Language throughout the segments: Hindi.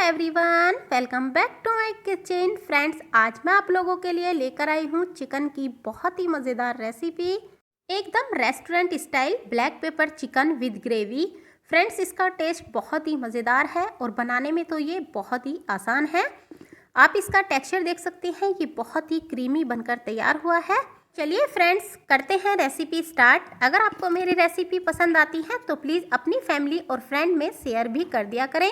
Everyone, welcome back to my kitchen. Friends, आज मैं आप लोगों के लिए लेकर आई हूँ चिकन की बहुत ही मज़ेदार रेसिपी, एकदम restaurant style black pepper chicken with gravy. Friends, इसका टेस्ट बहुत ही मज़ेदार है और बनाने में तो ये बहुत ही आसान है। आप इसका टेक्सचर देख सकते हैं, ये बहुत ही क्रीमी बनकर तैयार हुआ है। चलिए फ्रेंड्स, करते हैं रेसिपी स्टार्ट। अगर आपको मेरी रेसिपी पसंद आती है तो प्लीज़ अपनी फैमिली और फ्रेंड में शेयर भी कर दिया करें।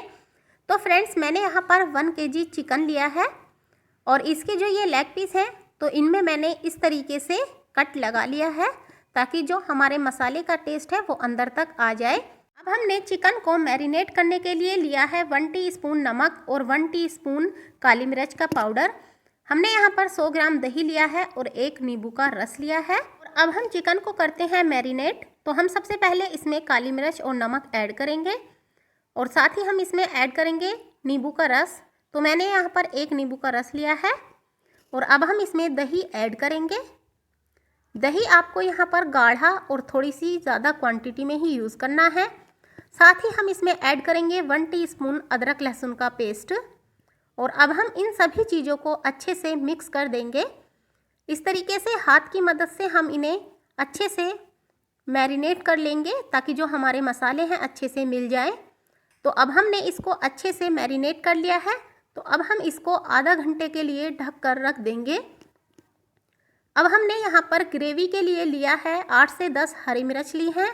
तो फ्रेंड्स, मैंने यहाँ पर 1 kg चिकन लिया है और इसके जो ये लेग पीस हैं तो इनमें मैंने इस तरीके से कट लगा लिया है ताकि जो हमारे मसाले का टेस्ट है वो अंदर तक आ जाए। अब हमने चिकन को मैरिनेट करने के लिए लिया है 1 टीस्पून नमक और 1 टीस्पून काली मिर्च का पाउडर। हमने यहाँ पर 100 ग्राम दही लिया है और 1 नींबू का रस लिया है। और अब हम चिकन को करते हैं मैरिनेट। तो हम सबसे पहले इसमें काली मिर्च और नमक ऐड करेंगे और साथ ही हम इसमें ऐड करेंगे नींबू का रस। तो मैंने यहाँ पर 1 नींबू का रस लिया है और अब हम इसमें दही ऐड करेंगे। दही आपको यहाँ पर गाढ़ा और थोड़ी सी ज़्यादा क्वांटिटी में ही यूज़ करना है। साथ ही हम इसमें ऐड करेंगे 1 टीस्पून अदरक लहसुन का पेस्ट और अब हम इन सभी चीज़ों को अच्छे से मिक्स कर देंगे। इस तरीके से हाथ की मदद से हम इन्हें अच्छे से मैरिनेट कर लेंगे ताकि जो हमारे मसाले हैं अच्छे से मिल जाएं। तो अब हमने इसको अच्छे से मैरिनेट कर लिया है, तो अब हम इसको आधा घंटे के लिए ढक कर रख देंगे। अब हमने यहाँ पर ग्रेवी के लिए लिया है 8 से 10 हरी मिर्च ली हैं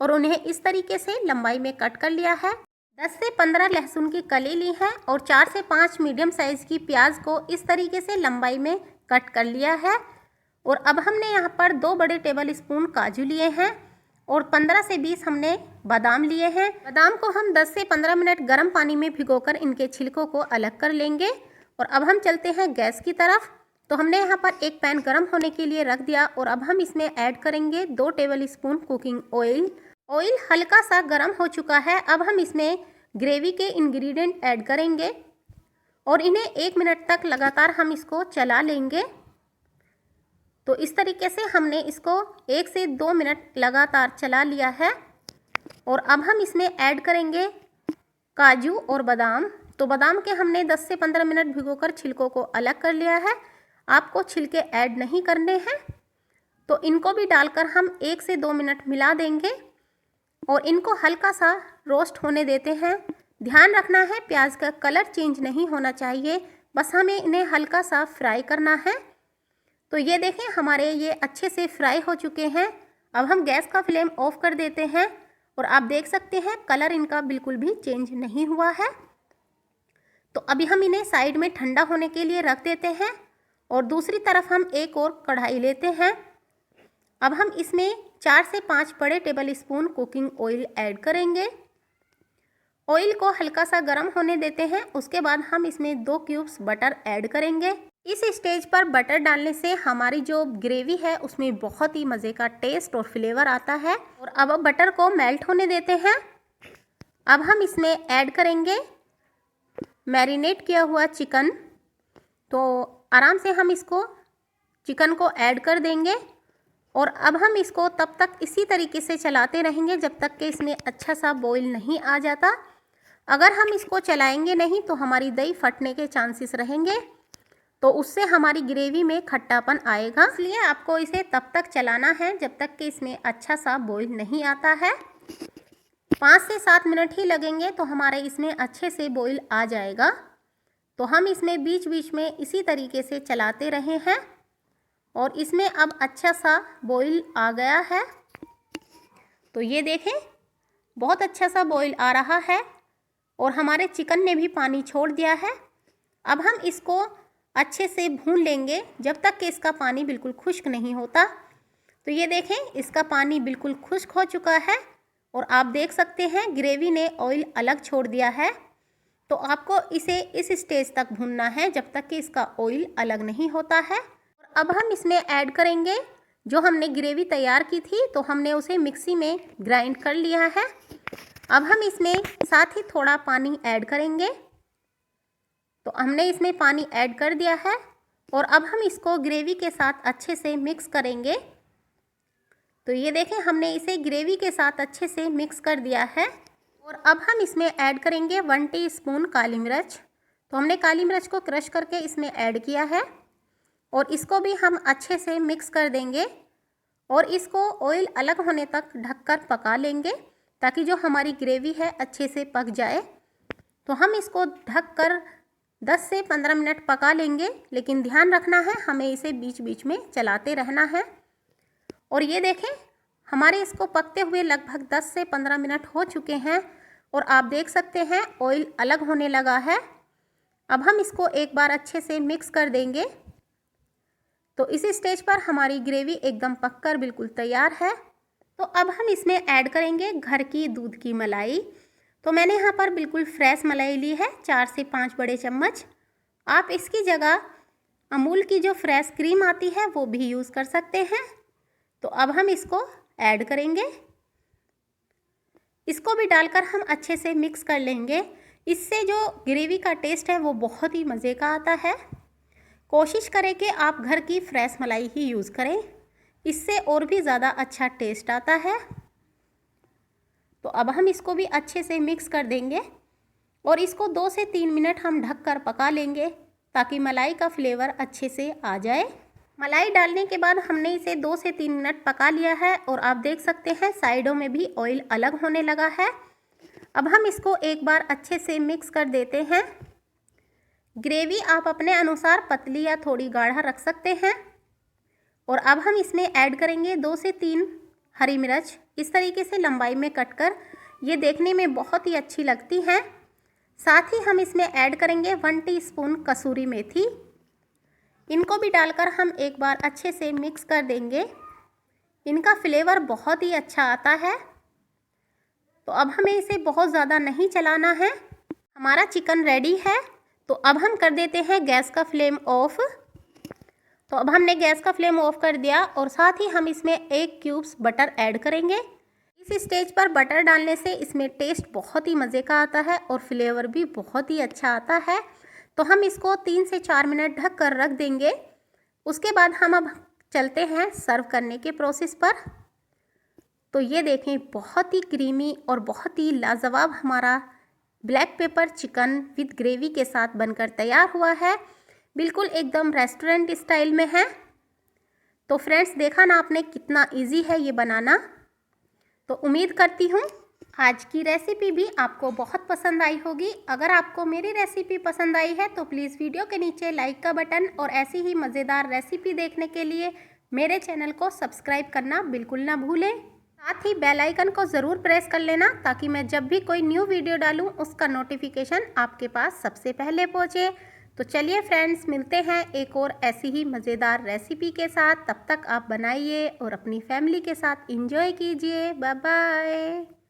और उन्हें इस तरीके से लंबाई में कट कर लिया है। 10 से 15 लहसुन की कली ली है और 4 से 5 मीडियम साइज़ की प्याज को इस तरीके से लंबाई में कट कर लिया है। और अब हमने यहाँ पर 2 बड़े टेबल स्पून काजू लिए हैं और 15 से 20 हमने बादाम लिए हैं। बादाम को हम 10 से 15 मिनट गर्म पानी में भिगोकर इनके छिलकों को अलग कर लेंगे। और अब हम चलते हैं गैस की तरफ। तो हमने यहाँ पर एक पैन गर्म होने के लिए रख दिया और अब हम इसमें ऐड करेंगे 2 table spoon cooking oil. Oil हल्का सा गर्म हो चुका है। अब हम इसमें ग्रेवी के इंग्रेडिएंट ऐड करेंगे और इन्हें 1 मिनट तक लगातार हम इसको चला लेंगे। तो इस तरीके से हमने इसको 1 से 2 मिनट लगातार चला लिया है और अब हम इसमें ऐड करेंगे काजू और बादाम। तो बादाम के हमने 10 से 15 मिनट भिगोकर छिलकों को अलग कर लिया है। आपको छिलके ऐड नहीं करने हैं, तो इनको भी डालकर हम 1 से 2 मिनट मिला देंगे और इनको हल्का सा रोस्ट होने देते हैं। ध्यान रखना है प्याज का कलर चेंज नहीं होना चाहिए, बस हमें इन्हें हल्का सा फ्राई करना है। तो ये देखें, हमारे ये अच्छे से फ्राई हो चुके हैं। अब हम गैस का फ्लेम ऑफ कर देते हैं और आप देख सकते हैं कलर इनका बिल्कुल भी चेंज नहीं हुआ है। तो अभी हम इन्हें साइड में ठंडा होने के लिए रख देते हैं और दूसरी तरफ हम एक और कढ़ाई लेते हैं। अब हम इसमें 4 से 5 बड़े table spoon cooking oil add करेंगे। ऑयल को हल्का सा गर्म होने देते हैं। उसके बाद हम इसमें 2 क्यूब्स बटर ऐड करेंगे। इस स्टेज पर बटर डालने से हमारी जो ग्रेवी है उसमें बहुत ही मज़े का टेस्ट और फ्लेवर आता है। और अब बटर को मेल्ट होने देते हैं। अब हम इसमें ऐड करेंगे मैरिनेट किया हुआ चिकन। तो आराम से हम इसको चिकन को ऐड कर देंगे और अब हम इसको तब तक इसी तरीके से चलाते रहेंगे जब तक कि इसमें अच्छा सा बॉईल नहीं आ जाता। अगर हम इसको चलाएंगे नहीं तो हमारी दही फटने के चांसेस रहेंगे, तो उससे हमारी ग्रेवी में खट्टापन आएगा। इसलिए आपको इसे तब तक चलाना है जब तक कि इसमें अच्छा सा बॉईल नहीं आता है। 5 से 7 मिनट ही लगेंगे तो हमारे इसमें अच्छे से बॉईल आ जाएगा। तो हम इसमें बीच बीच में इसी तरीके से चलाते रहे हैं और इसमें अब अच्छा सा बॉईल आ गया है। तो ये देखें, बहुत अच्छा सा बॉईल आ रहा है और हमारे चिकन ने भी पानी छोड़ दिया है। अब हम इसको अच्छे से भून लेंगे जब तक कि इसका पानी बिल्कुल खुश्क नहीं होता। तो ये देखें, इसका पानी बिल्कुल खुश्क हो चुका है और आप देख सकते हैं ग्रेवी ने ऑयल अलग छोड़ दिया है। तो आपको इसे इस स्टेज तक भूनना है जब तक कि इसका ऑयल अलग नहीं होता है। और अब हम इसमें ऐड करेंगे जो हमने ग्रेवी तैयार की थी, तो हमने उसे मिक्सी में ग्राइंड कर लिया है। अब हम इसमें साथ ही थोड़ा पानी ऐड करेंगे। तो हमने इसमें पानी ऐड कर दिया है और अब हम इसको ग्रेवी के साथ अच्छे से मिक्स करेंगे। तो ये देखें, हमने इसे ग्रेवी के साथ अच्छे से मिक्स कर दिया है और अब हम इसमें ऐड करेंगे 1 टीस्पून काली मिर्च। तो हमने काली मिर्च को क्रश करके इसमें ऐड किया है और इसको भी हम अच्छे से मिक्स कर देंगे और इसको ऑयल अलग होने तक ढककर पका लेंगे ताकि जो हमारी ग्रेवी है अच्छे से पक जाए। तो हम इसको ढककर 10 से 15 मिनट पका लेंगे, लेकिन ध्यान रखना है हमें इसे बीच बीच में चलाते रहना है। और ये देखें हमारे इसको पकते हुए लगभग 10 से 15 मिनट हो चुके हैं और आप देख सकते हैं ऑयल अलग होने लगा है। अब हम इसको एक बार अच्छे से मिक्स कर देंगे। तो इस स्टेज पर हमारी ग्रेवी एकदम पककर बिल्कुल तैयार है। तो अब हम इसमें ऐड करेंगे घर की दूध की मलाई। तो मैंने यहाँ पर बिल्कुल फ्रेश मलाई ली है, 4 से 5 बड़े चम्मच। आप इसकी जगह अमूल की जो फ्रेश क्रीम आती है वो भी यूज़ कर सकते हैं। तो अब हम इसको ऐड करेंगे, इसको भी डालकर हम अच्छे से मिक्स कर लेंगे। इससे जो ग्रेवी का टेस्ट है वो बहुत ही मज़े का आता है। कोशिश करें कि आप घर की फ्रेश मलाई ही यूज़ करें, इससे और भी ज़्यादा अच्छा टेस्ट आता है। तो अब हम इसको भी अच्छे से मिक्स कर देंगे और इसको 2 से 3 मिनट हम ढककर पका लेंगे ताकि मलाई का फ्लेवर अच्छे से आ जाए। मलाई डालने के बाद हमने इसे 2 से 3 मिनट पका लिया है और आप देख सकते हैं साइडों में भी ऑयल अलग होने लगा है। अब हम इसको एक बार अच्छे से मिक्स कर देते हैं। ग्रेवी आप अपने अनुसार पतली या थोड़ी गाढ़ा रख सकते हैं। और अब हम इसमें ऐड करेंगे 2 से 3 हरी मिर्च, इस तरीके से लंबाई में कट कर। ये देखने में बहुत ही अच्छी लगती हैं। साथ ही हम इसमें ऐड करेंगे 1 टीस्पून कसूरी मेथी। इनको भी डालकर हम एक बार अच्छे से मिक्स कर देंगे। इनका फ्लेवर बहुत ही अच्छा आता है। तो अब हमें इसे बहुत ज़्यादा नहीं चलाना है। हमारा चिकन रेडी है। तो अब हम कर देते हैं गैस का फ्लेम ऑफ। तो अब हमने गैस का फ्लेम ऑफ कर दिया और साथ ही हम इसमें 1 क्यूब्स बटर ऐड करेंगे। इस स्टेज पर बटर डालने से इसमें टेस्ट बहुत ही मज़े का आता है और फ्लेवर भी बहुत ही अच्छा आता है। तो हम इसको 3 से 4 मिनट ढक कर रख देंगे। उसके बाद हम अब चलते हैं सर्व करने के प्रोसेस पर। तो ये देखें बहुत ही क्रीमी और बहुत ही लाजवाब हमारा black pepper chicken with gravy के साथ बनकर तैयार हुआ है। बिल्कुल एकदम रेस्टोरेंट स्टाइल में है। तो फ्रेंड्स देखा ना आपने कितना इजी है ये बनाना। तो उम्मीद करती हूँ आज की रेसिपी भी आपको बहुत पसंद आई होगी। अगर आपको मेरी रेसिपी पसंद आई है तो प्लीज़ वीडियो के नीचे लाइक का बटन और ऐसी ही मज़ेदार रेसिपी देखने के लिए मेरे चैनल को सब्सक्राइब करना बिल्कुल ना भूलें। साथ ही बेल आइकन को ज़रूर प्रेस कर लेना ताकि मैं जब भी कोई न्यू वीडियो डालूँ उसका नोटिफिकेशन आपके पास सबसे पहले पहुँचे। तो चलिए फ्रेंड्स मिलते हैं एक और ऐसी ही मज़ेदार रेसिपी के साथ। तब तक आप बनाइए और अपनी फैमिली के साथ एंजॉय कीजिए। Bye bye.